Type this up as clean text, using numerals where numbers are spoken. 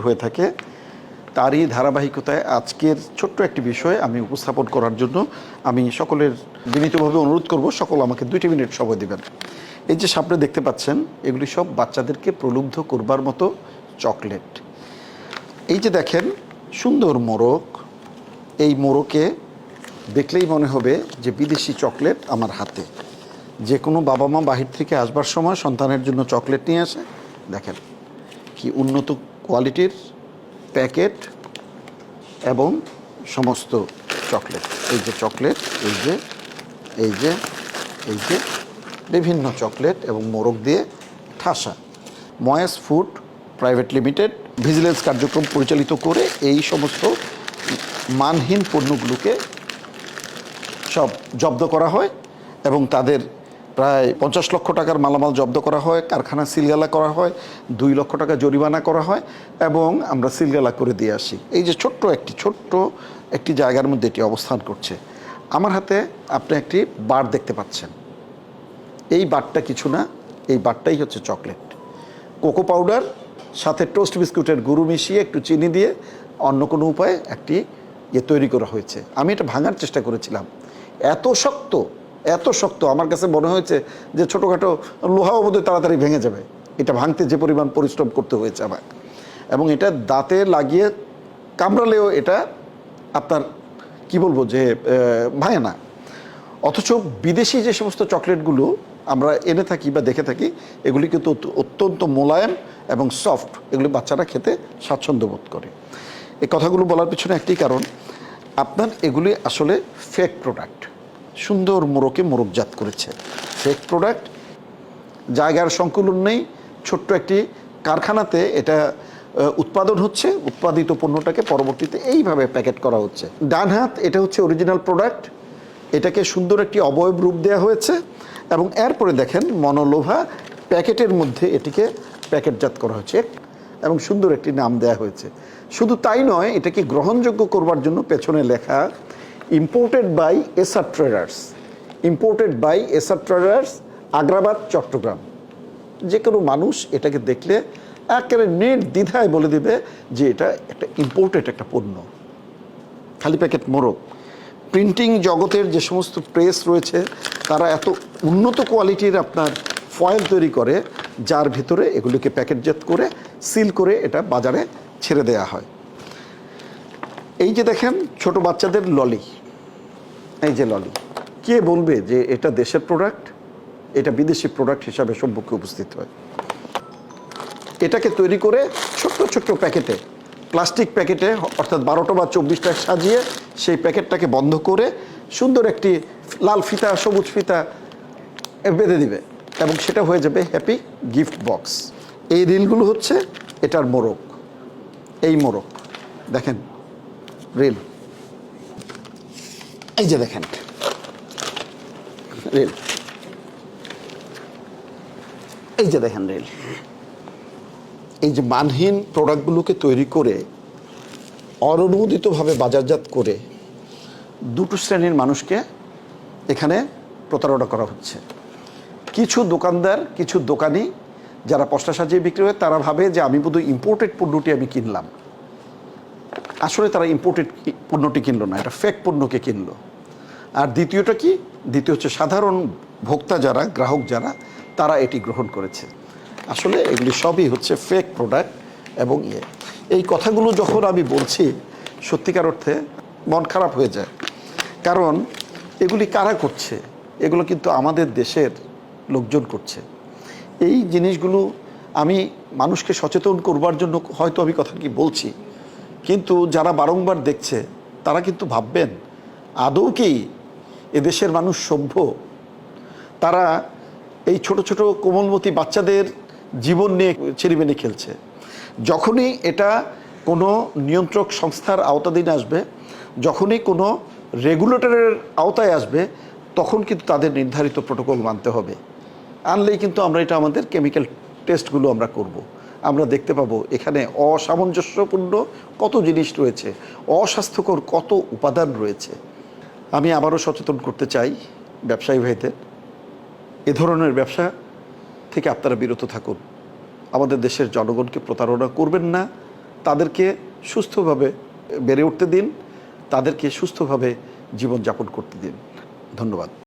হয়ে থাকে। তারই ধারাবাহিকতায় আজকের ছোট্ট একটি বিষয় আমি উপস্থাপন করার জন্য আমি সকলের বিনীতভাবে অনুরোধ করব, সকল আমাকে 2টি মিনিট সময় দেবেন। এই যে সামনে দেখতে পাচ্ছেন, এগুলি সব বাচ্চাদেরকে প্রলুব্ধ করবার মতো চকলেট। এই যে দেখেন সুন্দর মোরগ, এই মোরকে দেখলেই মনে হবে যে বিদেশি চকলেট আমার হাতে। যে কোনো বাবা মা বাহির থেকে আসবার সময় সন্তানের জন্য চকলেট নিয়ে আসে, দেখেন কি উন্নত কোয়ালিটির প্যাকেট এবং সমস্ত চকলেট। এই যে চকলেট, এই যে এই যে এই যে বিভিন্ন চকলেট এবং মোরগ দিয়ে ঠাসা। ময়েস ফুড প্রাইভেট লিমিটেড ভিজিলেন্স কার্যক্রম পরিচালিত করে এই সমস্ত মানহীন পণ্যগুলোকে সব জব্দ করা হয় এবং তাদের প্রায় 50 লক্ষ টাকার মালামাল জব্দ করা হয়, কারখানা সিলগালা করা হয়, 2 লক্ষ টাকা জরিমানা করা হয় এবং আমরা সিলগালা করে দিয়ে আসি। এই যে ছোট্ট একটি জায়গার মধ্যে এটি অবস্থান করছে। আমার হাতে আপনি একটি বার দেখতে পাচ্ছেন। এই বারটা কিছু না, এই বারটাই হচ্ছে চকলেট। কোকো পাউডার সাথে টোস্ট বিস্কুটের গুঁড়ো মিশিয়ে একটু চিনি দিয়ে অন্য কোনো উপায়ে একটি তৈরি করা হয়েছে। আমি এটা ভাঙার চেষ্টা করেছিলাম, এত শক্ত আমার কাছে মনে হয়েছে যে ছোটোখাটো লোহাও বোধহয় তাড়াতাড়ি ভেঙে যাবে। এটা ভাঙতে যে পরিমাণ পরিশ্রম করতে হয়েছে আমার, এবং এটা দাঁতে লাগিয়ে কামড়ালেও এটা আপনার কি বলবো যে ভাঙে না। অথচ বিদেশি যে সমস্ত চকলেটগুলো আমরা এনে থাকি বা দেখে থাকি, এগুলি কিন্তু অত্যন্ত মোলায়েম এবং সফট, এগুলি বাচ্চারা খেতে স্বাচ্ছন্দ্য বোধ করে। এই কথাগুলো বলার পিছনে একটি কারণ, আপনার এগুলি আসলে ফেক প্রোডাক্ট। সুন্দর মোরকে মোরকজাত করেছে, ফেক প্রোডাক্ট। জায়গার সংকুলন নেই, ছোট্ট একটি কারখানাতে এটা উৎপাদন হচ্ছে, উৎপাদিত পণ্যটাকে পরবর্তীতে এইভাবে প্যাকেট করা হচ্ছে। ডান হাত, এটা হচ্ছে অরিজিনাল প্রোডাক্ট, এটাকে সুন্দর একটি অবয়ব রূপ দেওয়া হয়েছে এবং এরপরে দেখেন মনোলোভা প্যাকেটের মধ্যে এটিকে প্যাকেটজাত করা হয়েছে এবং সুন্দর একটি নাম দেওয়া হয়েছে। শুধু তাই নয়, এটাকে গ্রহণযোগ্য করবার জন্য পেছনে লেখা imported by SR traders, imported by SR traders, Agrabad, Chattogram. যে কোনো মানুষ এটাকে দেখলে একেবারে নির্দ্বিধায় বলে দেবে যে এটা একটা ইম্পোর্টেড একটা পণ্য। খালি প্যাকেট মোরগ। প্রিন্টিং জগতের যে সমস্ত প্রেস রয়েছে তারা এত উন্নত কোয়ালিটির আপনার ফয়েল তৈরি করে, যার ভিতরে এগুলিকে প্যাকেটজাত করে সিল করে এটা বাজারে ছেড়ে দেওয়া হয়। এই যে দেখেন ছোট বাচ্চাদের ললি, এই যে ললি, কে বলবে যে এটা দেশের প্রোডাক্ট? এটা বিদেশি প্রোডাক্ট হিসাবে সম্মুখে উপস্থিত হয়। এটাকে তৈরি করে ছোট্ট প্যাকেটে, প্লাস্টিক প্যাকেটে, অর্থাৎ 12টা বা 24টা সাজিয়ে সেই প্যাকেটটাকে বন্ধ করে সুন্দর একটি লাল ফিতা, সবুজ ফিতা বেঁধে দিবে এবং সেটা হয়ে যাবে হ্যাপি গিফট বক্স। এই রিলগুলো হচ্ছে এটার মোরগ। এই মোরগ দেখেন, রিল, এই যে দেখেন রিল, এই যে দেখেন রিল। এই যে মানহীন প্রোডাক্টগুলোকে তৈরি করে অননুমোদিতভাবে বাজারজাত করে 2টো শ্রেণীর মানুষকে এখানে প্রতারণা করা হচ্ছে। কিছু দোকানদার, কিছু দোকানি যারা পশলা সাজিয়ে বিক্রি হয়, তারা ভাবে যে আমি বোধহয় ইম্পোর্টেড পণ্যটি আমি কিনলাম। আসলে তারা ইম্পোর্টেড পণ্যটি কিনলো না, এটা ফেক পণ্যকে কিনলো। আর দ্বিতীয়টা কি? দ্বিতীয় হচ্ছে সাধারণ ভোক্তা যারা, গ্রাহক যারা, তারা এটি গ্রহণ করেছে। আসলে এগুলি সবই হচ্ছে ফেক প্রোডাক্ট। এবং এই কথাগুলো যখন আমি বলছি, সত্যিকার অর্থে মন খারাপ হয়ে যায়। কারণ এগুলি কারা করছে? এগুলো কিন্তু আমাদের দেশের লোকজন করছে। এই জিনিসগুলো আমি মানুষকে সচেতন করবার জন্য হয়তো আমি কথা কি বলছি, কিন্তু যারা বারংবার দেখছে তারা কিন্তু ভাববেন আদৌ কি এদেশের মানুষ সভ্য? তারা এই ছোট ছোট কোমলমতি বাচ্চাদের জীবন নিয়ে ছিনিমিনি খেলছে। যখনই এটা কোনো নিয়ন্ত্রক সংস্থার আওতাধীন আসবে, যখনই কোনো রেগুলেটরের আওতায় আসবে, তখন কিন্তু তাদের নির্ধারিত প্রোটোকল মানতে হবে। আনলেই কিন্তু আমরা এটা আমাদের কেমিক্যাল টেস্টগুলো আমরা করব। আমরা দেখতে পাবো এখানে অসামঞ্জস্যপূর্ণ কত জিনিস রয়েছে, অস্বাস্থ্যকর কত উপাদান রয়েছে। আমি আবারও সচেতন করতে চাই ব্যবসায়ী ভাইদের, এ ধরনের ব্যবসা থেকে আপনারা বিরত থাকুন। আমাদের দেশের জনগণকে প্রতারণা করবেন না, তাদেরকে সুস্থভাবে বেড়ে উঠতে দিন, তাদেরকে সুস্থভাবে জীবনযাপন করতে দিন। ধন্যবাদ।